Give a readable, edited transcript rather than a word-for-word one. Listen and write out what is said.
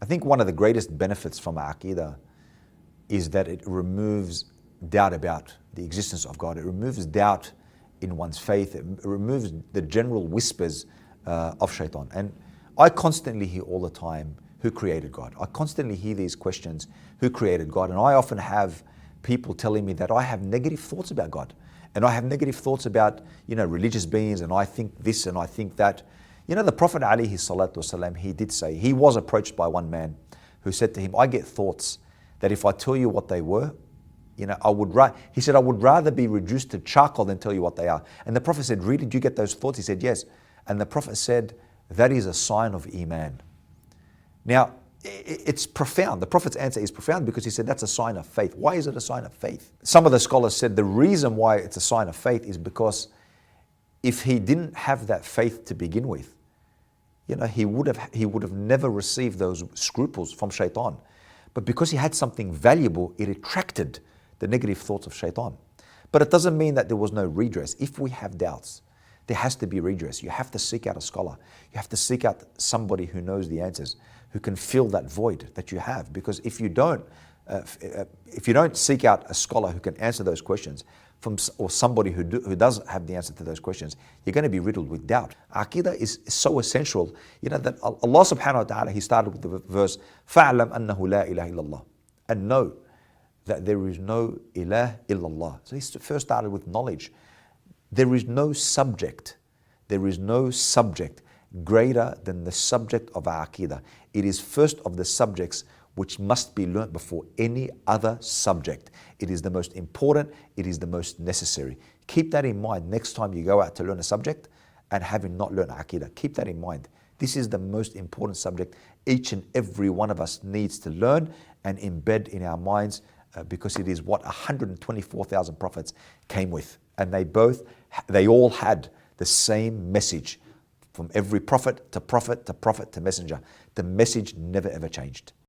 I think one of the greatest benefits from Aqeedah is that it removes doubt about the existence of God. It removes doubt in one's faith. It removes the general whispers of shaitan. And I constantly hear all the time, who created God? I constantly hear these questions, who created God? And I often have people telling me that I have negative thoughts about God. And I have negative thoughts about, religious beings, and I think this and I think that. The Prophet alayhi salatu wasalam, he did say, he was approached by one man who said to him, I get thoughts that if I tell you what they were, he said, I would rather be reduced to charcoal than tell you what they are. And the Prophet said, really, do you get those thoughts? He said, yes. And the Prophet said, that is a sign of Iman. Now, it's profound. The Prophet's answer is profound because he said that's a sign of faith. Why is it a sign of faith? Some of the scholars said the reason why it's a sign of faith is because if he didn't have that faith to begin with, he would have never received those scruples from shaitan. But because he had something valuable, it attracted the negative thoughts of shaitan. But it doesn't mean that there was no redress. If we have doubts, there has to be redress. You have to seek out a scholar. You have to seek out somebody who knows the answers, who can fill that void that you have. Because if you don't seek out a scholar who can answer those questions, or somebody who doesn't have the answer to those questions, you're going to be riddled with doubt. Aqeedah is so essential, that Allah subhanahu wa ta'ala, He started with the verse, فَعْلَمْ أَنَّهُ لَا إِلَهَ إِلَّا اللَّهِ, and know that there is no ilah illallah. So He first started with knowledge. There is no subject greater than the subject of Aqeedah. It is first of the subjects which must be learnt before any other subject. It is the most important, it is the most necessary. Keep that in mind next time you go out to learn a subject and having not learned Aqeedah. Keep that in mind. This is the most important subject each and every one of us needs to learn and embed in our minds because it is what 124,000 prophets came with. And they all had the same message from every prophet to prophet to prophet to messenger. The message never ever changed.